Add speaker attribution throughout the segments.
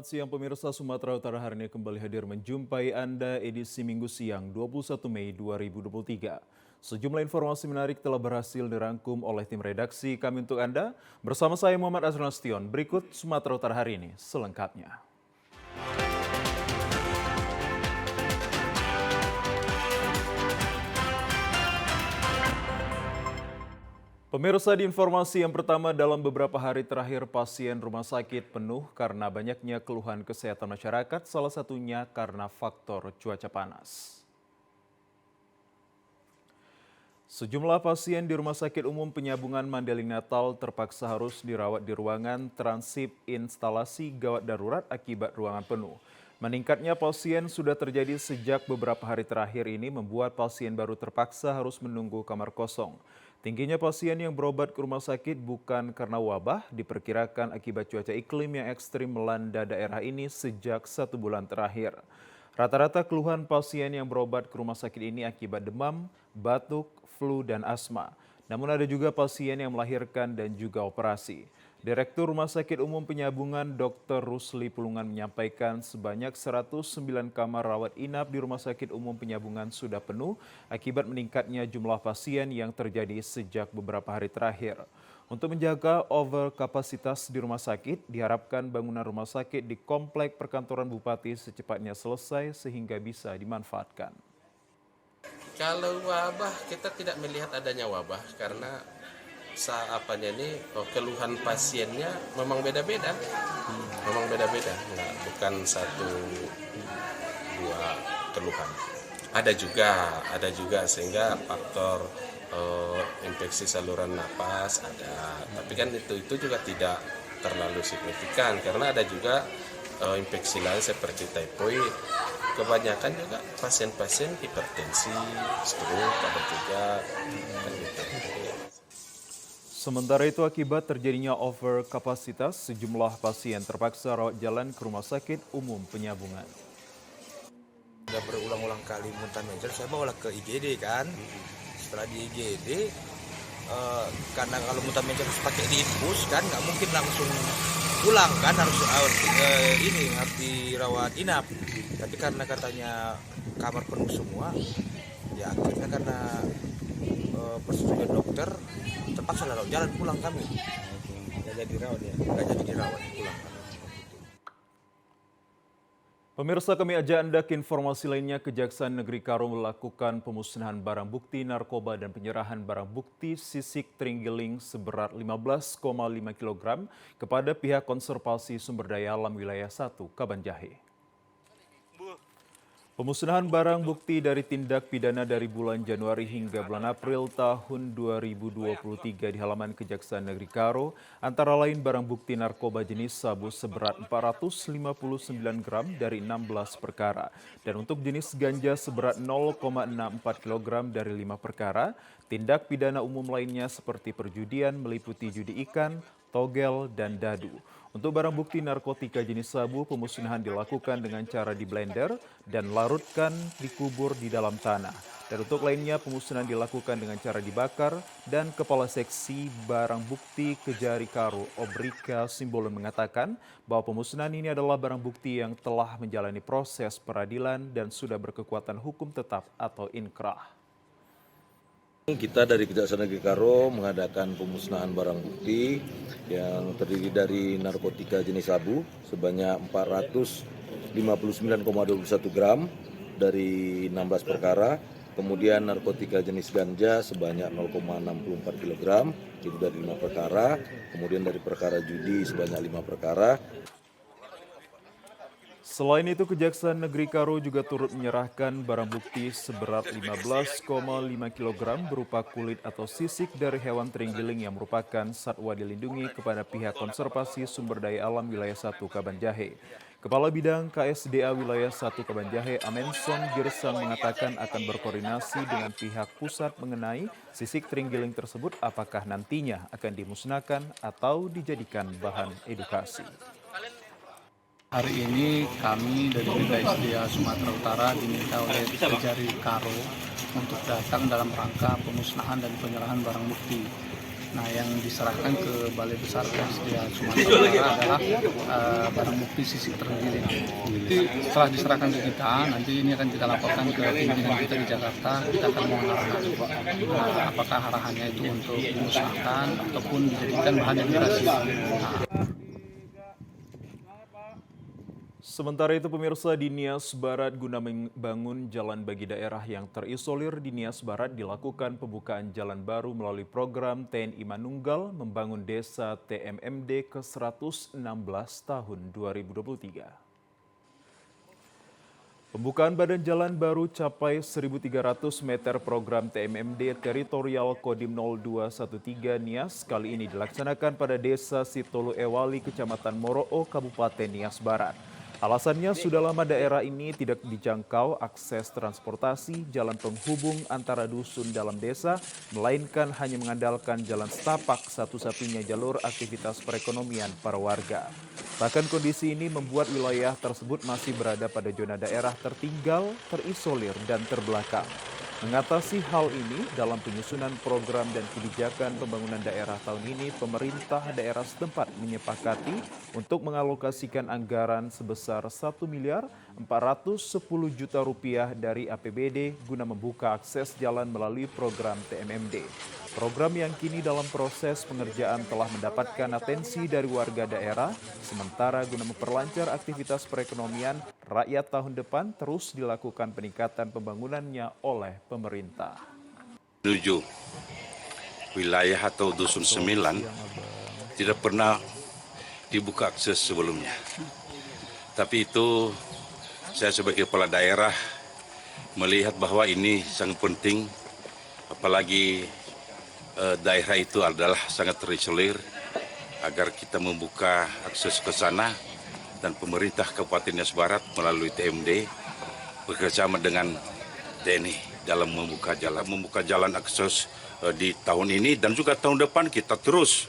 Speaker 1: Selamat siang pemirsa. Sumatera Utara hari ini kembali hadir menjumpai Anda edisi Minggu siang 21 Mei 2023. Sejumlah informasi menarik telah berhasil dirangkum oleh tim redaksi kami untuk Anda. Bersama saya Muhammad Azrul Nasution. Berikut Sumatera Utara hari ini selengkapnya. Pemirsa, di informasi yang pertama, dalam beberapa hari terakhir pasien rumah sakit penuh karena banyaknya keluhan kesehatan masyarakat, salah satunya karena faktor cuaca panas. Sejumlah pasien di Rumah Sakit Umum Penyambungan Mandailing Natal terpaksa harus dirawat di ruangan transip instalasi gawat darurat akibat ruangan penuh. Meningkatnya pasien sudah terjadi sejak beberapa hari terakhir ini membuat pasien baru terpaksa harus menunggu kamar kosong. Tingginya pasien yang berobat ke rumah sakit bukan karena wabah, diperkirakan akibat cuaca iklim yang ekstrim melanda daerah ini sejak 1 bulan terakhir. Rata-rata keluhan pasien yang berobat ke rumah sakit ini akibat demam, batuk, flu, dan asma. Namun ada juga pasien yang melahirkan dan juga operasi. Direktur Rumah Sakit Umum Penyambungan Dr. Rusli Pulungan menyampaikan sebanyak 109 kamar rawat inap di Rumah Sakit Umum Penyambungan sudah penuh akibat meningkatnya jumlah pasien yang terjadi sejak beberapa hari terakhir. Untuk menjaga overkapasitas di rumah sakit, diharapkan bangunan rumah sakit di Komplek Perkantoran Bupati secepatnya selesai sehingga bisa dimanfaatkan.
Speaker 2: Kalau wabah, kita tidak melihat adanya wabah karena keluhan pasiennya memang beda-beda, bukan satu dua keluhan. Ada juga sehingga faktor infeksi saluran napas ada, tapi kan itu juga tidak terlalu signifikan karena ada juga infeksi lain seperti typhoid. Kebanyakan juga pasien-pasien hipertensi, stroke ada juga, kan gitu.
Speaker 1: Sementara itu, akibat terjadinya overkapasitas, sejumlah pasien terpaksa rawat jalan ke Rumah Sakit Umum Penyambungan.
Speaker 3: Sudah berulang-ulang kali muntah mencret, saya bawa ke IGD kan. Setelah di IGD, karena kalau muntah mencret harus pakai diinfus kan, nggak mungkin langsung pulang kan, harus dirawat inap. Tapi karena katanya kamar penuh semua, ya akhirnya karena persetujuan dokter terpaksa rawat jalan pulang kami. Nggak jadi dirawat pulang.
Speaker 1: Pemirsa, kami ajak Anda ke informasi lainnya. Kejaksaan Negeri Karo melakukan pemusnahan barang bukti narkoba dan penyerahan barang bukti sisik terenggiling seberat 15,5 kg kepada pihak konservasi sumber daya alam wilayah 1 Kabanjahe. Pemusnahan barang bukti dari tindak pidana dari bulan Januari hingga bulan April tahun 2023 di halaman Kejaksaan Negeri Karo, antara lain barang bukti narkoba jenis sabu seberat 459 gram dari 16 perkara, dan untuk jenis ganja seberat 0,64 kg dari 5 perkara, tindak pidana umum lainnya seperti perjudian meliputi judi ikan, togel, dan dadu. Untuk barang bukti narkotika jenis sabu, pemusnahan dilakukan dengan cara diblender dan larutkan dikubur di dalam tanah. Dan untuk lainnya, pemusnahan dilakukan dengan cara dibakar, dan Kepala Seksi Barang Bukti Kejari Karo, Obrika Simbolon, mengatakan bahwa pemusnahan ini adalah barang bukti yang telah menjalani proses peradilan dan sudah berkekuatan hukum tetap atau inkrah.
Speaker 4: Kita dari Kejaksaan Negeri Karo mengadakan pemusnahan barang bukti yang terdiri dari narkotika jenis sabu sebanyak 459,21 gram dari 16 perkara, kemudian narkotika jenis ganja sebanyak 0,64 kg itu dari 5 perkara, kemudian dari perkara judi sebanyak 5 perkara.
Speaker 1: Selain itu, Kejaksaan Negeri Karo juga turut menyerahkan barang bukti seberat 15,5 kg berupa kulit atau sisik dari hewan terenggiling yang merupakan satwa dilindungi kepada pihak konservasi sumber daya alam wilayah 1 Kabanjahe. Kepala Bidang KSDA wilayah 1 Kabanjahe, Amenson Girsang, mengatakan akan berkoordinasi dengan pihak pusat mengenai sisik terenggiling tersebut apakah nantinya akan dimusnahkan atau dijadikan bahan edukasi.
Speaker 5: Hari ini kami dari BKSDA Sumatera Utara diminta oleh Kejari Karo untuk datang dalam rangka pemusnahan dan penyerahan barang bukti. Nah, yang diserahkan ke Balai Besar PSDA Sumatera Utara adalah barang bukti sisik terenggiling. Setelah diserahkan ke kita, nanti ini akan kita laporkan ke pimpinan kita di Jakarta. Kita akan mengarahkan apakah arahannya itu untuk dimusnahkan ataupun dijadikan bahan edukasi.
Speaker 1: Sementara itu pemirsa, di Nias Barat guna membangun jalan bagi daerah yang terisolir di Nias Barat dilakukan pembukaan jalan baru melalui program TNI Manunggal membangun desa TMMD ke-116 tahun 2023. Pembukaan badan jalan baru capai 1.300 meter program TMMD Teritorial Kodim 0213 Nias kali ini dilaksanakan pada Desa Sitolu Ewali, Kecamatan Moroo, Kabupaten Nias Barat. Alasannya sudah lama daerah ini tidak dijangkau akses transportasi jalan penghubung antara dusun dalam desa, melainkan hanya mengandalkan jalan setapak satu-satunya jalur aktivitas perekonomian para warga. Bahkan kondisi ini membuat wilayah tersebut masih berada pada zona daerah tertinggal, terisolir, dan terbelakang. Mengatasi hal ini, dalam penyusunan program dan kebijakan pembangunan daerah tahun ini, pemerintah daerah setempat menyepakati untuk mengalokasikan anggaran sebesar Rp1.410.000.000 dari APBD guna membuka akses jalan melalui program TMMD. Program yang kini dalam proses pengerjaan telah mendapatkan atensi dari warga daerah, sementara guna memperlancar aktivitas perekonomian rakyat tahun depan terus dilakukan peningkatan pembangunannya oleh pemerintah.
Speaker 6: Menuju wilayah atau Dusun 9 tidak pernah dibuka akses sebelumnya. Tapi itu saya sebagai kepala daerah melihat bahwa ini sangat penting, apalagi daerah itu adalah sangat terisolir, agar kita membuka akses ke sana, dan pemerintah Kabupaten Nias Barat melalui TMD bekerjasama dengan TNI dalam membuka jalan akses di tahun ini dan juga tahun depan. Kita terus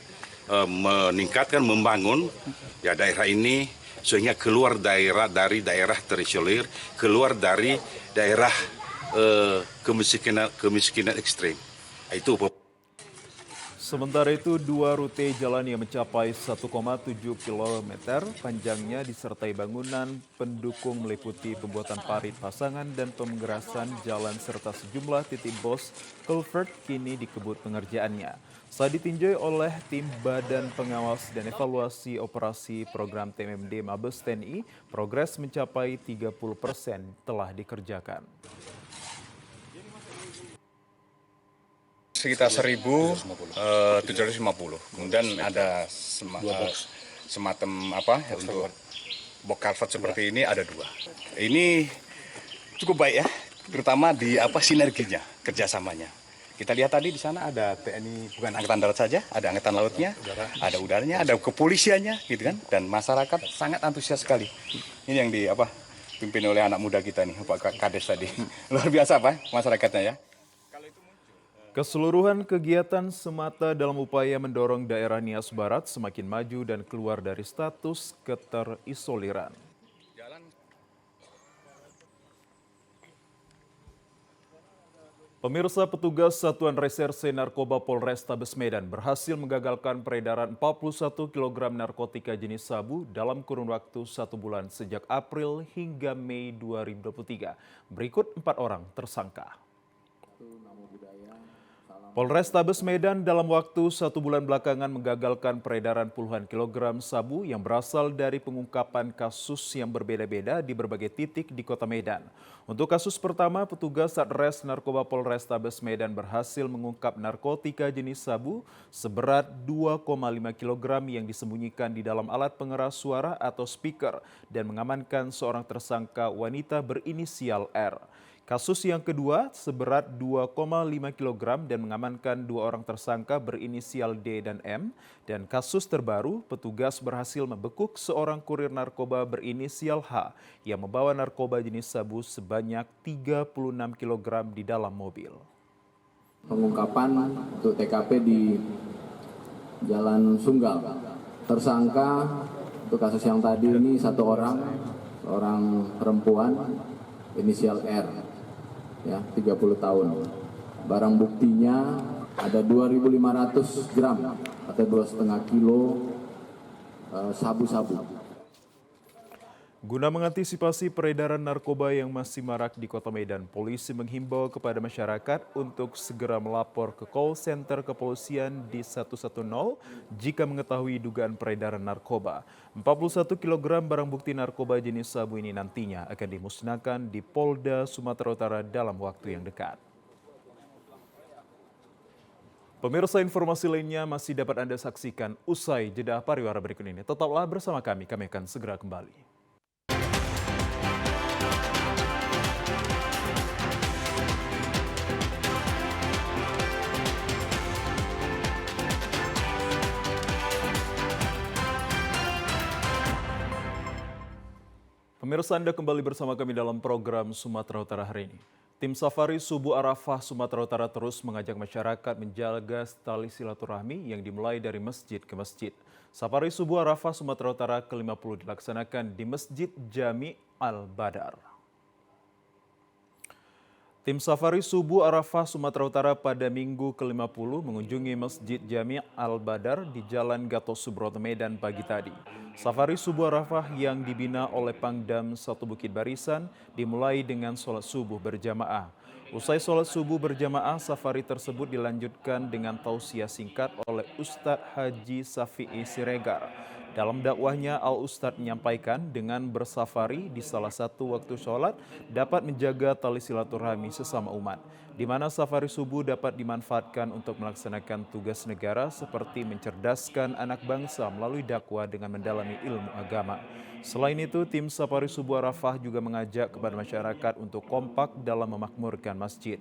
Speaker 6: meningkatkan, membangun ya daerah ini sehingga keluar dari daerah terisolir, keluar dari daerah kemiskinan ekstrim. Itu.
Speaker 1: Sementara itu, 2 rute jalan yang mencapai 1,7 km panjangnya disertai bangunan pendukung meliputi pembuatan parit pasangan dan pemgerasan jalan serta sejumlah titik bos culvert kini dikebut pengerjaannya. Saat ditinjau oleh tim Badan Pengawas dan Evaluasi Operasi Program TMMD Mabes TNI, progres mencapai 30% telah dikerjakan.
Speaker 7: Sekitar 1.750. Kemudian ada semacam untuk box culvert seperti ini ada 2. Ini cukup baik ya, terutama di sinerginya, kerjasamanya. Kita lihat tadi di sana ada TNI, bukan angkatan darat saja, ada angkatan lautnya, ada udaranya, ada kepolisiannya, gitu kan. Dan masyarakat sangat antusias sekali. Ini yang dipimpin oleh anak muda kita nih, Pak Kades tadi. Luar biasa masyarakatnya ya.
Speaker 1: Keseluruhan kegiatan semata dalam upaya mendorong daerah Nias Barat semakin maju dan keluar dari status keterisoliran. Pemirsa, petugas Satuan Reserse Narkoba Polrestabes Medan berhasil menggagalkan peredaran 41 kg narkotika jenis sabu dalam kurun waktu 1 bulan sejak April hingga Mei 2023. Berikut 4 orang tersangka. Polrestabes Medan dalam waktu 1 bulan belakangan menggagalkan peredaran puluhan kilogram sabu yang berasal dari pengungkapan kasus yang berbeda-beda di berbagai titik di kota Medan. Untuk kasus pertama, petugas Satres Narkoba Polrestabes Medan berhasil mengungkap narkotika jenis sabu seberat 2,5 kg yang disembunyikan di dalam alat pengeras suara atau speaker dan mengamankan seorang tersangka wanita berinisial R. Kasus yang kedua seberat 2,5 kg dan mengamankan 2 orang tersangka berinisial D dan M. Dan kasus terbaru, petugas berhasil membekuk seorang kurir narkoba berinisial H yang membawa narkoba jenis sabu sebanyak 36 kg di dalam mobil.
Speaker 8: Pengungkapan untuk TKP di Jalan Sunggal. Tersangka untuk kasus yang tadi ini seorang perempuan inisial R. Ya, 30 tahun. Barang buktinya ada 2.500 gram atau 2,5 kilo sabu-sabu.
Speaker 1: Guna mengantisipasi peredaran narkoba yang masih marak di Kota Medan, polisi menghimbau kepada masyarakat untuk segera melapor ke call center kepolisian di 110 jika mengetahui dugaan peredaran narkoba. 41 kg barang bukti narkoba jenis sabu ini nantinya akan dimusnahkan di Polda Sumatera Utara dalam waktu yang dekat. Pemirsa, informasi lainnya masih dapat Anda saksikan usai jeda pariwara berikut ini. Tetaplah bersama kami akan segera kembali. Pemirsa, Anda kembali bersama kami dalam program Sumatera Utara hari ini. Tim Safari Subuh Arafah Sumatera Utara terus mengajak masyarakat menjaga tali silaturahmi yang dimulai dari masjid ke masjid. Safari Subuh Arafah Sumatera Utara ke-50 dilaksanakan di Masjid Jami Al-Badar. Tim Safari Subuh Arafah Sumatera Utara pada Minggu ke-50 mengunjungi Masjid Jami Al-Badar di Jalan Gatot Subroto Medan pagi tadi. Safari Subuh Arafah yang dibina oleh Pangdam 1 Bukit Barisan dimulai dengan sholat subuh berjamaah. Usai sholat subuh berjamaah, safari tersebut dilanjutkan dengan tausiah singkat oleh Ustadz Haji Safi'i Siregar. Dalam dakwahnya, Al-Ustadz menyampaikan dengan bersafari di salah satu waktu sholat dapat menjaga tali silaturahmi sesama umat, di mana safari subuh dapat dimanfaatkan untuk melaksanakan tugas negara seperti mencerdaskan anak bangsa melalui dakwah dengan mendalami ilmu agama. Selain itu, tim Safari Subuh Arafah juga mengajak kepada masyarakat untuk kompak dalam memakmurkan masjid.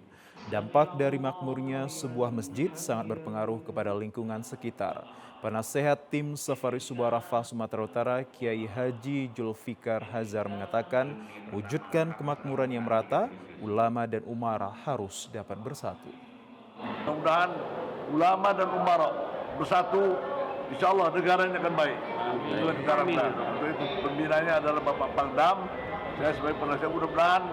Speaker 1: Dampak dari makmurnya sebuah masjid sangat berpengaruh kepada lingkungan sekitar. Penasehat tim Safari Subuh Arafah Sumatera Utara, Kiai Haji Julfikar Hazar mengatakan, wujudkan kemakmuran yang merata, ulama dan umara harus dapat bersatu.
Speaker 9: Mudah-mudahan ulama dan umara bersatu, insya Allah negara ini akan baik. Itulah kita harapkan. Untuk itu pembinanya adalah Bapak Pangdam. Saya sebagai penasihat, mudah-mudahan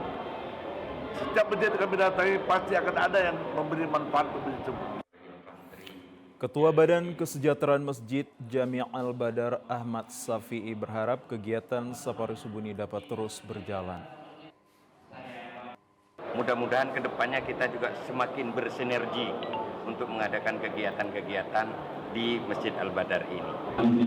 Speaker 9: setiap masjid kami datangi pasti akan ada yang memberi manfaat untuk masjid tersebut.
Speaker 1: Ketua Badan Kesejahteraan Masjid Jami Al-Badar Ahmad Safi'i berharap kegiatan Safari Subuh ini dapat terus berjalan.
Speaker 10: Mudah-mudahan kedepannya kita juga semakin bersinergi untuk mengadakan kegiatan-kegiatan di Masjid Al-Badar ini.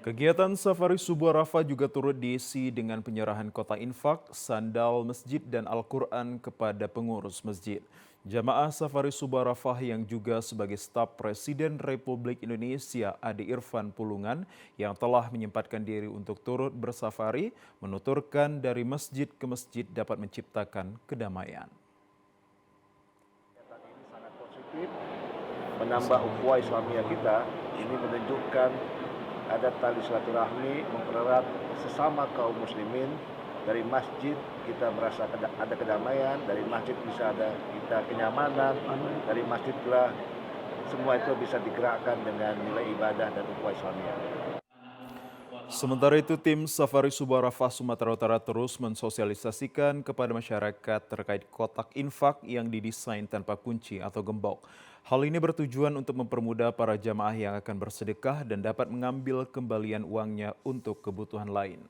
Speaker 1: Kegiatan Safari Subuh Arafah juga turut diisi dengan penyerahan kota infak, sandal masjid dan Al-Quran kepada pengurus masjid. Jamaah Safari Subuh Arafah yang juga sebagai staf Presiden Republik Indonesia Ade Irfan Pulungan yang telah menyempatkan diri untuk turut bersafari, menuturkan dari masjid ke masjid dapat menciptakan kedamaian.
Speaker 9: Ini sangat positif, menambah ukhuwah Islamiyah kita. Ini menunjukkan ada tali silaturahmi, mempererat sesama kaum muslimin. Dari masjid kita merasa ada kedamaian, dari masjid bisa ada kita kenyamanan, dari masjid pula semua itu bisa digerakkan dengan nilai ibadah dan ukhuwah Islamiyah.
Speaker 1: Sementara itu, tim Safari Subuh Arafah Sumatera Utara terus mensosialisasikan kepada masyarakat terkait kotak infak yang didesain tanpa kunci atau gembok. Hal ini bertujuan untuk mempermudah para jamaah yang akan bersedekah dan dapat mengambil kembalian uangnya untuk kebutuhan lain.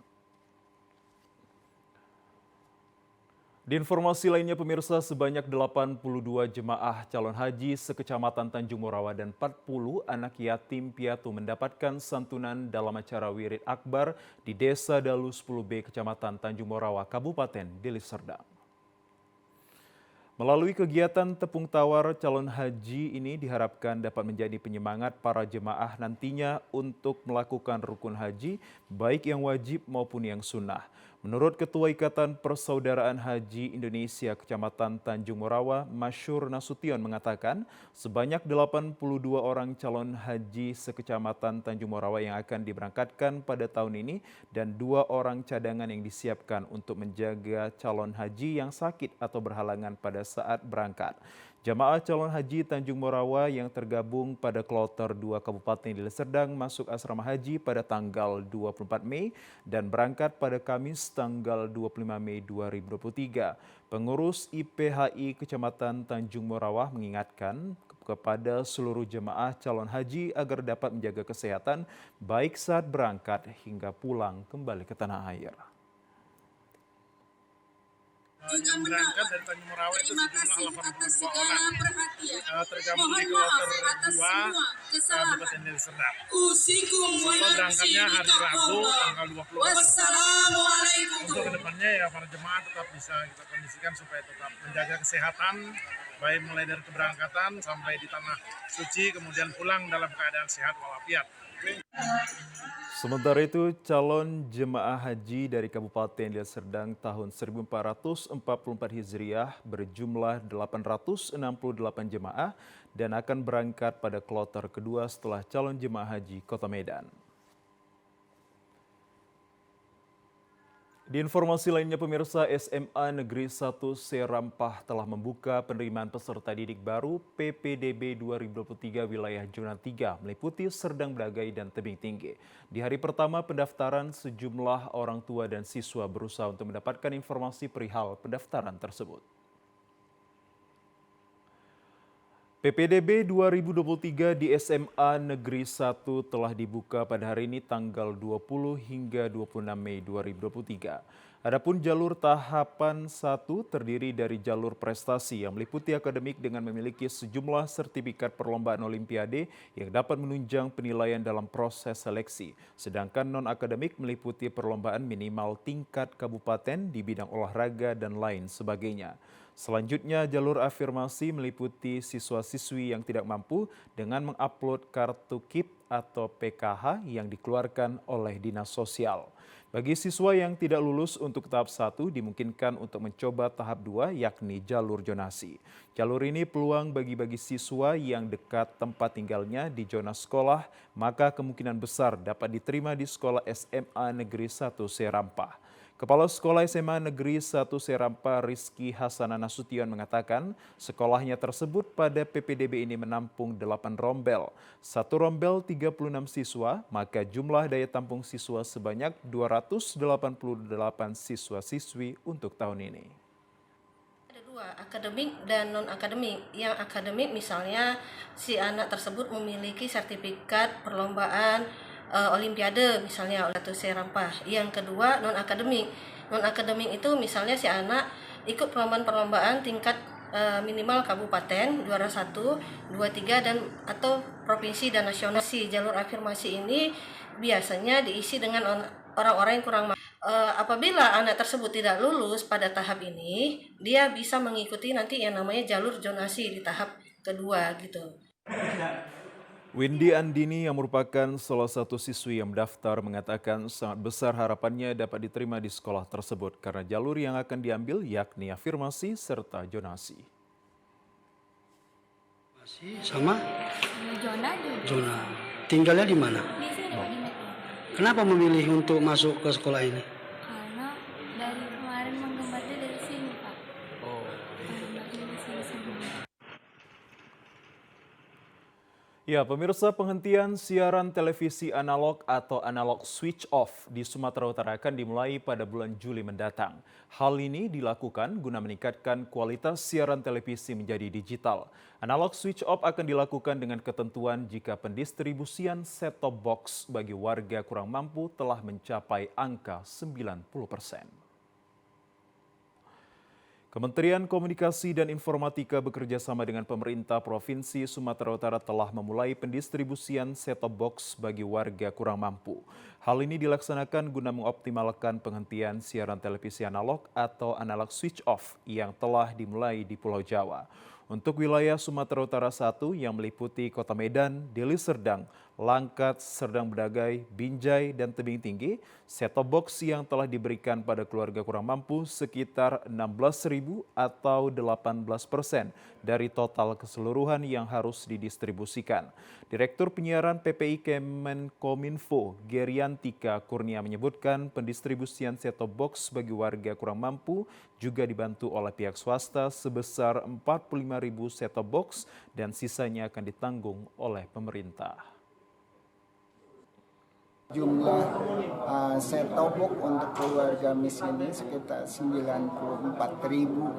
Speaker 1: Di informasi lainnya, pemirsa, sebanyak 82 jemaah calon haji sekecamatan Tanjung Morawa dan 40 anak yatim piatu mendapatkan santunan dalam acara Wirid Akbar di Desa Dalu 10B, Kecamatan Tanjung Morawa, Kabupaten Deli Serdang. Melalui kegiatan tepung tawar calon haji ini diharapkan dapat menjadi penyemangat para jemaah nantinya untuk melakukan rukun haji, baik yang wajib maupun yang sunnah. Menurut Ketua Ikatan Persaudaraan Haji Indonesia Kecamatan Tanjung Morawa, Masyur Nasution mengatakan sebanyak 82 orang calon haji sekecamatan Tanjung Morawa yang akan diberangkatkan pada tahun ini dan 2 orang cadangan yang disiapkan untuk menjaga calon haji yang sakit atau berhalangan pada saat berangkat. Jamaah calon haji Tanjung Morawa yang tergabung pada kloter 2 Kabupaten Deli Serdang masuk asrama haji pada tanggal 24 Mei dan berangkat pada Kamis tanggal 25 Mei 2023. Pengurus IPHI Kecamatan Tanjung Morawa mengingatkan kepada seluruh jemaah calon haji agar dapat menjaga kesehatan baik saat berangkat hingga pulang kembali ke tanah air.
Speaker 11: Yang berangkat dari Tanjung Morawa itu sejumlah 82 orang, tergabung di kloter 2 Kabupaten Deli Serdang. Insya berangkatnya hari Rabu tanggal 20. Untuk kedepannya ya para jemaah tetap bisa kita kondisikan supaya tetap menjaga kesehatan, baik mulai dari keberangkatan sampai di tanah suci, kemudian pulang dalam keadaan sehat walafiat.
Speaker 1: Sementara itu, calon jemaah haji dari Kabupaten Deli Serdang tahun 1444 Hijriah berjumlah 868 jemaah dan akan berangkat pada kloter kedua setelah calon jemaah haji Kota Medan. Di informasi lainnya, pemirsa, SMA Negeri 1 Serampah telah membuka penerimaan peserta didik baru PPDB 2023 wilayah zona 3 meliputi Serdang Bedagai dan Tebing Tinggi. Di hari pertama pendaftaran, sejumlah orang tua dan siswa berusaha untuk mendapatkan informasi perihal pendaftaran tersebut. PPDB 2023 di SMA Negeri 1 telah dibuka pada hari ini tanggal 20 hingga 26 Mei 2023. Adapun jalur tahapan 1 terdiri dari jalur prestasi yang meliputi akademik dengan memiliki sejumlah sertifikat perlombaan olimpiade yang dapat menunjang penilaian dalam proses seleksi. Sedangkan non-akademik meliputi perlombaan minimal tingkat kabupaten di bidang olahraga dan lain sebagainya. Selanjutnya, jalur afirmasi meliputi siswa-siswi yang tidak mampu dengan mengupload kartu KIP atau PKH yang dikeluarkan oleh Dinas Sosial. Bagi siswa yang tidak lulus untuk tahap 1 dimungkinkan untuk mencoba tahap 2 yakni jalur zonasi. Jalur ini peluang bagi siswa yang dekat tempat tinggalnya di zona sekolah, maka kemungkinan besar dapat diterima di sekolah SMA Negeri 1 Serampah. Kepala Sekolah SMA Negeri 1 Serampah Rizky Hasanah Nasution mengatakan sekolahnya tersebut pada PPDB ini menampung 8 rombel. Satu rombel 36 siswa, maka jumlah daya tampung siswa sebanyak 288 siswa-siswi untuk tahun ini.
Speaker 12: Ada dua, akademik dan non-akademik. Yang akademik misalnya si anak tersebut memiliki sertifikat perlombaan olimpiade misalnya atau Serampah. Yang kedua non-akademik. Non-akademik itu misalnya si anak ikut perlombaan tingkat minimal kabupaten juara 1, 2, 3 dan atau provinsi dan nasional. Si jalur afirmasi ini biasanya diisi dengan orang-orang yang kurang mampu. Apabila anak tersebut tidak lulus pada tahap ini, dia bisa mengikuti nanti yang namanya jalur zonasi di tahap kedua gitu.
Speaker 1: Windy Andini yang merupakan salah satu siswi yang mendaftar mengatakan sangat besar harapannya dapat diterima di sekolah tersebut karena jalur yang akan diambil yakni afirmasi serta zonasi.
Speaker 13: Sama? Zona. Tinggalnya di mana?
Speaker 14: Di sini Pak, di Metro.
Speaker 13: Kenapa memilih untuk masuk ke sekolah ini?
Speaker 14: Karena dari kemarin menggembarnya dari sini Pak. Menggembarnya dari sini sebelumnya.
Speaker 1: Ya, pemirsa, penghentian siaran televisi analog atau analog switch off di Sumatera Utara akan dimulai pada bulan Juli mendatang. Hal ini dilakukan guna meningkatkan kualitas siaran televisi menjadi digital. Analog switch off akan dilakukan dengan ketentuan jika pendistribusian set-top box bagi warga kurang mampu telah mencapai angka 90%. Kementerian Komunikasi dan Informatika bekerja sama dengan pemerintah Provinsi Sumatera Utara telah memulai pendistribusian set-top box bagi warga kurang mampu. Hal ini dilaksanakan guna mengoptimalkan penghentian siaran televisi analog atau analog switch off yang telah dimulai di Pulau Jawa. Untuk wilayah Sumatera Utara 1 yang meliputi Kota Medan, Deli Serdang, Langkat, Serdang Bedagai, Binjai, dan Tebing Tinggi, set-top box yang telah diberikan pada keluarga kurang mampu sekitar 16.000 ribu atau 18% dari total keseluruhan yang harus didistribusikan. Direktur Penyiaran PPI Kemenkominfo, Geriantika Kurnia menyebutkan pendistribusian set-top box bagi warga kurang mampu juga dibantu oleh pihak swasta sebesar 45.000 set-top box dan sisanya akan ditanggung oleh pemerintah.
Speaker 15: Jumlah set-top box untuk keluarga miskin ini sekitar 94.000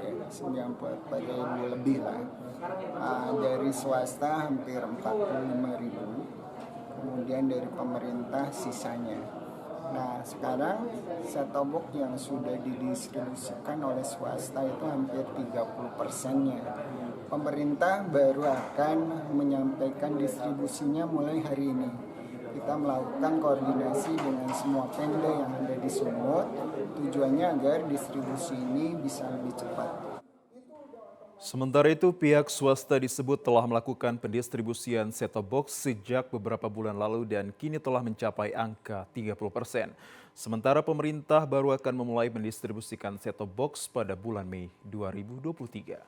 Speaker 15: ya, 94.000 lebih lah. Dari swasta hampir 45.000, kemudian dari pemerintah sisanya. Nah sekarang set-top box yang sudah didistribusikan oleh swasta itu hampir 30%-nya. Pemerintah baru akan menyampaikan distribusinya mulai hari ini. Kita melakukan koordinasi dengan semua Pemda yang ada di Sumut, tujuannya agar distribusi ini bisa lebih cepat.
Speaker 1: Sementara itu, pihak swasta disebut telah melakukan pendistribusian set-top box sejak beberapa bulan lalu dan kini telah mencapai angka 30%. Sementara pemerintah baru akan memulai mendistribusikan set-top box pada bulan Mei 2023.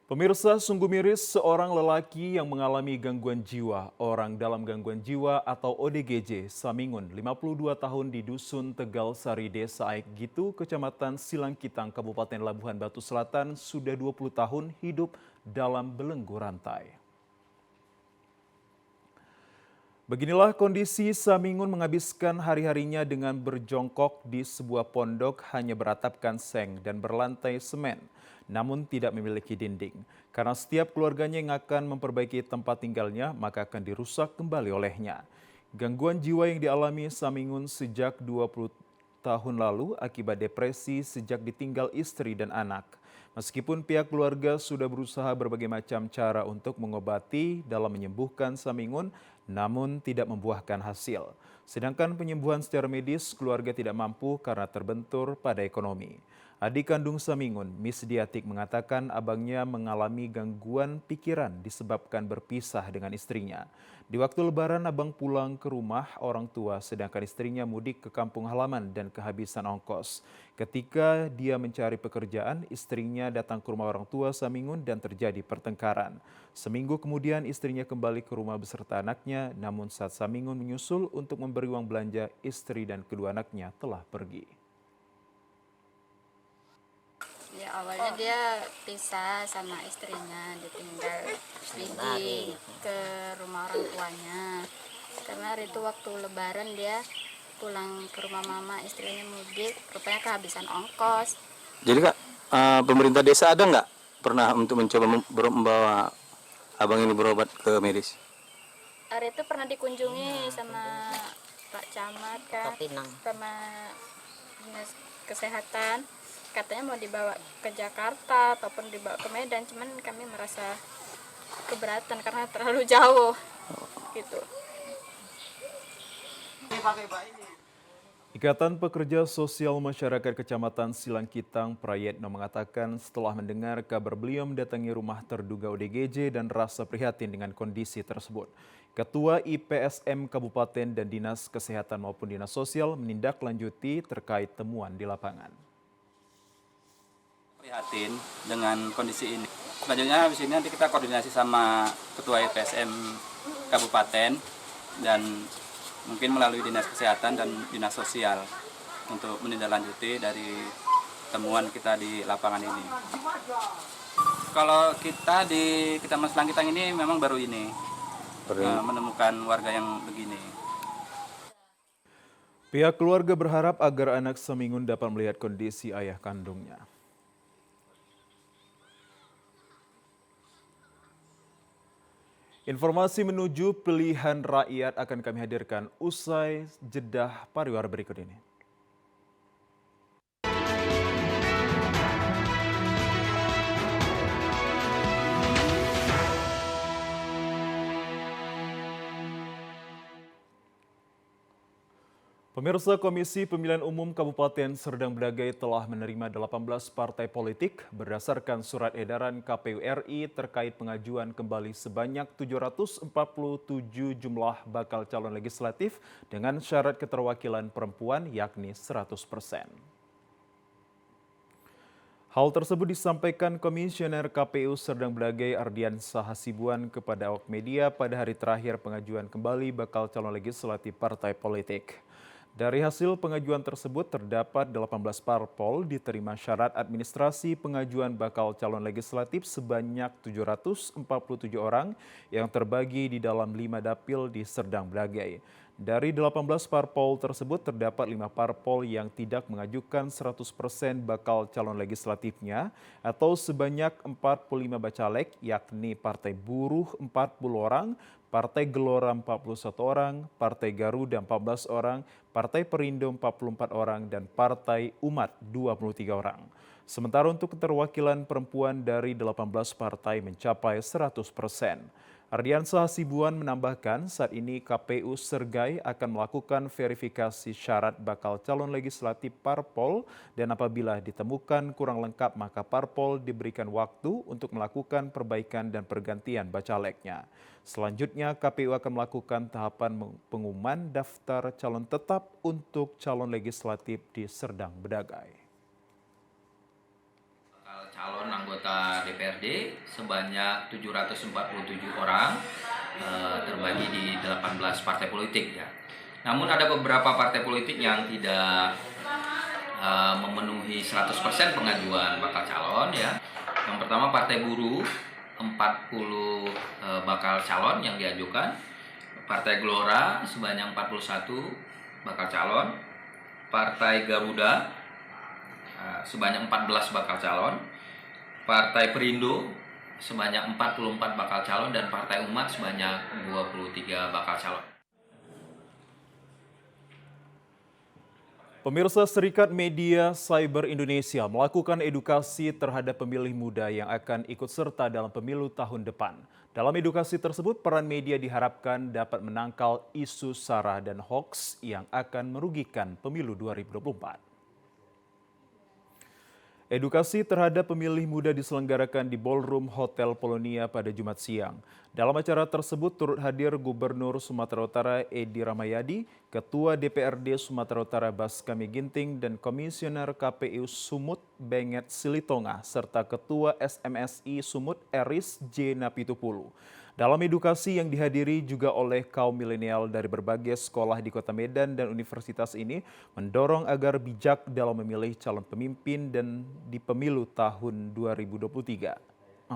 Speaker 1: Pemirsa, sungguh miris seorang lelaki yang mengalami gangguan jiwa, orang dalam gangguan jiwa atau ODGJ, Samingun, 52 tahun di Dusun Tegal Sari, Desa Aik Gitu, Kecamatan Silangkitang, Kabupaten Labuhan Batu Selatan, sudah 20 tahun hidup dalam belenggu rantai. Beginilah kondisi Samingun menghabiskan hari-harinya dengan berjongkok di sebuah pondok hanya beratapkan seng dan berlantai semen, namun tidak memiliki dinding. Karena setiap keluarganya yang akan memperbaiki tempat tinggalnya, maka akan dirusak kembali olehnya. Gangguan jiwa yang dialami Samingun sejak 20 tahun lalu akibat depresi sejak ditinggal istri dan anak. Meskipun pihak keluarga sudah berusaha berbagai macam cara untuk mengobati dalam menyembuhkan Samingun, namun tidak membuahkan hasil. Sedangkan penyembuhan secara medis keluarga tidak mampu karena terbentur pada ekonomi. Adik kandung Samingun, Miss Diatik, mengatakan abangnya mengalami gangguan pikiran disebabkan berpisah dengan istrinya. Di waktu lebaran, abang pulang ke rumah orang tua sedangkan istrinya mudik ke kampung halaman dan kehabisan ongkos. Ketika dia mencari pekerjaan, istrinya datang ke rumah orang tua Samingun dan terjadi pertengkaran. Seminggu kemudian istrinya kembali ke rumah beserta anaknya, namun saat Samingun menyusul untuk memberi uang belanja, istri dan kedua anaknya telah pergi.
Speaker 14: Ya awalnya dia pisah sama istrinya, ditinggal pergi ke rumah orang tuanya. Karena hari itu waktu lebaran dia pulang ke rumah mama, istrinya mudik, rupanya kehabisan ongkos.
Speaker 16: Jadi Kak, pemerintah desa ada nggak pernah untuk mencoba membawa abang ini berobat ke medis?
Speaker 14: Hari itu pernah dikunjungi sama Pak Camat kan, sama dinas kesehatan. Katanya mau dibawa ke Jakarta ataupun dibawa ke Medan, cuman kami merasa keberatan karena terlalu jauh gitu.
Speaker 1: Ikatan Pekerja Sosial Masyarakat Kecamatan Silangkitang, Prayetno, mengatakan setelah mendengar kabar beliau mendatangi rumah terduga ODGJ dan rasa prihatin dengan kondisi tersebut. Ketua IPSM Kabupaten dan Dinas Kesehatan maupun Dinas Sosial menindaklanjuti terkait temuan di lapangan.
Speaker 17: Prihatin dengan kondisi ini. Selanjutnya habis ini nanti kita koordinasi sama Ketua IPSM Kabupaten dan mungkin melalui Dinas Kesehatan dan Dinas Sosial untuk menindaklanjuti dari temuan kita di lapangan ini. Kalau kita di Kecamatan Silangkitang ini memang baru ini menemukan warga yang begini.
Speaker 1: Pihak keluarga berharap agar anak Samingun dapat melihat kondisi ayah kandungnya. Informasi menuju pilihan rakyat akan kami hadirkan usai jedah pariwara berikut ini. Pemirsa, Komisi Pemilihan Umum Kabupaten Serdang Bedagai telah menerima 18 partai politik berdasarkan surat edaran KPU RI terkait pengajuan kembali sebanyak 747 jumlah bakal calon legislatif dengan syarat keterwakilan perempuan yakni 100%. Hal tersebut disampaikan Komisioner KPU Serdang Bedagai Ardiansah Hasibuan kepada awak media pada hari terakhir pengajuan kembali bakal calon legislatif partai politik. Dari hasil pengajuan tersebut terdapat 18 parpol diterima syarat administrasi pengajuan bakal calon legislatif sebanyak 747 orang yang terbagi di dalam 5 dapil di Serdang Bedagai. Dari 18 parpol tersebut terdapat 5 parpol yang tidak mengajukan 100% bakal calon legislatifnya atau sebanyak 45 bacalek, yakni Partai Buruh 40 orang, Partai Gelora 41 orang, Partai Garuda 14 orang, Partai Perindo 44 orang, dan Partai Umat 23 orang. Sementara untuk keterwakilan perempuan dari 18 partai mencapai 100%. Ardiansah Hasibuan menambahkan saat ini KPU Sergai akan melakukan verifikasi syarat bakal calon legislatif parpol dan apabila ditemukan kurang lengkap maka parpol diberikan waktu untuk melakukan perbaikan dan pergantian bacaleknya. Selanjutnya KPU akan melakukan tahapan pengumuman daftar calon tetap untuk calon legislatif di Serdang Bedagai.
Speaker 18: Calon anggota DPRD sebanyak 747 orang terbagi di 18 partai politik ya. Namun ada beberapa partai politik yang tidak memenuhi 100% pengajuan bakal calon ya. Yang pertama Partai Buruh 40 bakal calon yang diajukan. Partai Gelora sebanyak 41 bakal calon. Partai Garuda sebanyak 14 bakal calon. Partai Perindo sebanyak 44 bakal calon dan Partai Umat sebanyak 23 bakal calon.
Speaker 1: Pemirsa, Serikat Media Cyber Indonesia melakukan edukasi terhadap pemilih muda yang akan ikut serta dalam pemilu tahun depan. Dalam edukasi tersebut, peran media diharapkan dapat menangkal isu sara dan hoaks yang akan merugikan pemilu 2024. Edukasi terhadap pemilih muda diselenggarakan di Ballroom Hotel Polonia pada Jumat siang. Dalam acara tersebut turut hadir Gubernur Sumatera Utara Edi Rahmayadi, Ketua DPRD Sumatera Utara Baskami Ginting, dan Komisioner KPU Sumut Benget Silitonga, serta Ketua SMSI Sumut Eris J. Napitupulu. Dalam edukasi yang dihadiri juga oleh kaum milenial dari berbagai sekolah di Kota Medan dan universitas ini mendorong agar bijak dalam memilih calon pemimpin dan di pemilu tahun 2024.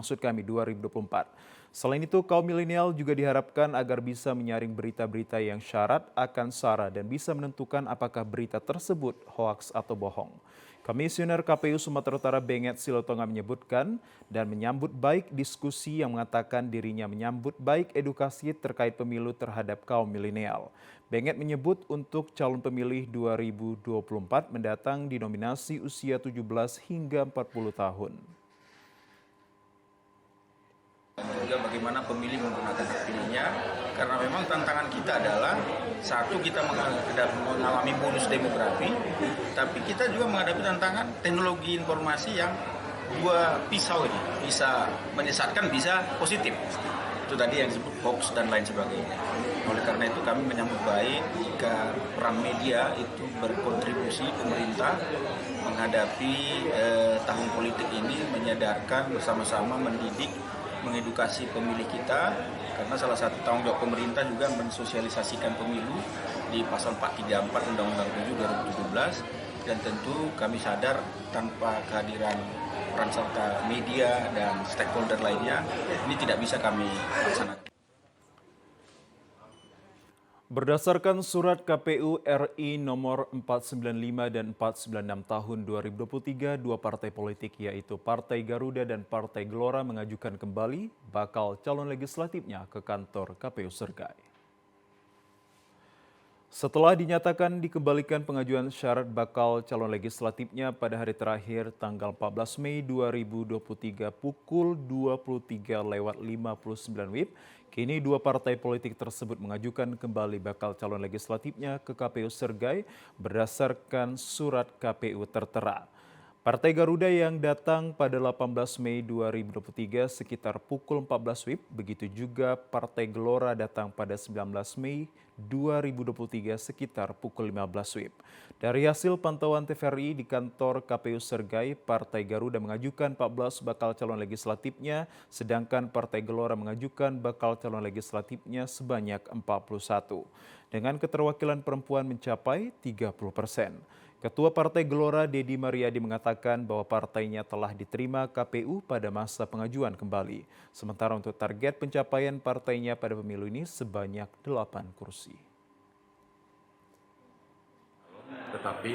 Speaker 1: Selain itu, kaum milenial juga diharapkan agar bisa menyaring berita-berita yang syarat akan sara dan bisa menentukan apakah berita tersebut hoaks atau bohong. Komisioner KPU Sumatera Utara Benget Silitonga menyebutkan dan menyambut baik diskusi yang mengatakan dirinya menyambut baik edukasi terkait pemilu terhadap kaum milenial. Benget menyebut untuk calon pemilih 2024 mendatang dinominasi usia 17 hingga 40 tahun.
Speaker 19: Juga bagaimana pemilih menggunakan hak pilihnya, karena memang tantangan kita adalah satu, kita mengalami bonus demografi, tapi kita juga menghadapi tantangan teknologi informasi yang dua pisau ini, bisa menyesatkan, bisa positif. Itu tadi yang disebut hoax dan lain sebagainya. Oleh karena itu kami menyambut baik jika peran media itu berkontribusi pemerintah menghadapi tahun politik ini, menyadarkan bersama-sama, mendidik, mengedukasi pemilih kita, karena salah satu tanggung jawab pemerintah juga mensosialisasikan pemilu di pasal 434 Undang-Undang 7 2017, dan tentu kami sadar tanpa kehadiran peran serta media dan stakeholder lainnya ini tidak bisa kami laksanakan.
Speaker 1: Berdasarkan surat KPU RI nomor 495 dan 496 tahun 2023, dua partai politik yaitu Partai Garuda dan Partai Gelora mengajukan kembali bakal calon legislatifnya ke kantor KPU Sergai. Setelah dinyatakan dikembalikan pengajuan syarat bakal calon legislatifnya pada hari terakhir tanggal 14 Mei 2023 pukul 23:59 WIB, kini dua partai politik tersebut mengajukan kembali bakal calon legislatifnya ke KPU Sergai berdasarkan surat KPU tertera. Partai Garuda yang datang pada 18 Mei 2023 sekitar pukul 14 WIB, begitu juga Partai Gelora datang pada 19 Mei 2023 sekitar pukul 15 WIB. Dari hasil pantauan TVRI di kantor KPU Sergai, Partai Garuda mengajukan 14 bakal calon legislatifnya, sedangkan Partai Gelora mengajukan bakal calon legislatifnya sebanyak 41. Dengan keterwakilan perempuan mencapai 30%. Ketua Partai Gelora Deddy Mariadi mengatakan bahwa partainya telah diterima KPU pada masa pengajuan kembali. Sementara untuk target pencapaian partainya pada pemilu ini sebanyak 8 kursi.
Speaker 20: Tetapi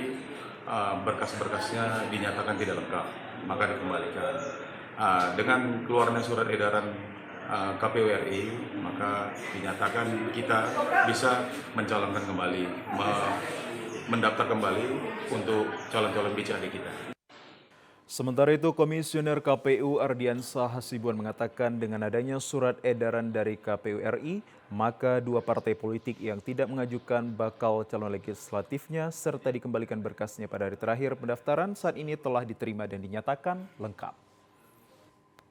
Speaker 20: berkas-berkasnya dinyatakan tidak lengkap, maka dikembalikan. Dengan keluarnya surat edaran KPU RI, maka dinyatakan kita bisa mencalonkan kembali, mendaftar kembali untuk calon-calon BCAD kita.
Speaker 1: Sementara itu, Komisioner KPU Ardiansah Hasibuan mengatakan dengan adanya surat edaran dari KPU RI, maka dua partai politik yang tidak mengajukan bakal calon legislatifnya serta dikembalikan berkasnya pada hari terakhir pendaftaran saat ini telah diterima dan dinyatakan lengkap.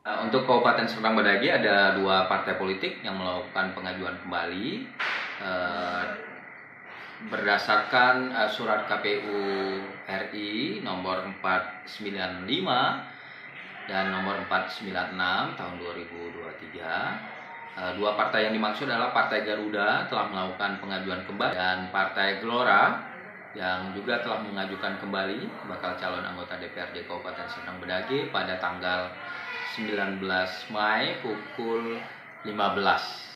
Speaker 18: Untuk Kabupaten Serdang Bedagai ada dua partai politik yang melakukan pengajuan kembali berdasarkan surat KPU RI nomor 495 dan nomor 496 tahun 2023. Dua partai yang dimaksud adalah Partai Garuda telah melakukan pengajuan kembali dan Partai Gelora yang juga telah mengajukan kembali bakal calon anggota DPRD Kabupaten Serdang Bedagai pada tanggal 19 Mei pukul 15.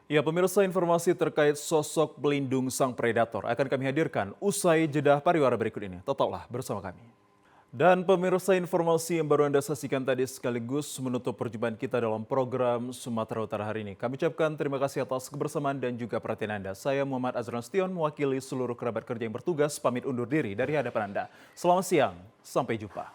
Speaker 1: Ya, pemirsa, informasi terkait sosok pelindung sang predator akan kami hadirkan usai jeda pariwara berikut ini. Tetaplah bersama kami. Dan pemirsa, informasi yang baru Anda saksikan tadi sekaligus menutup perjumpaan kita dalam program Sumatera Utara hari ini. Kami ucapkan terima kasih atas kebersamaan dan juga perhatian Anda. Saya Muhammad Azran Stion, mewakili seluruh kerabat kerja yang bertugas, pamit undur diri dari hadapan Anda. Selamat siang, sampai jumpa.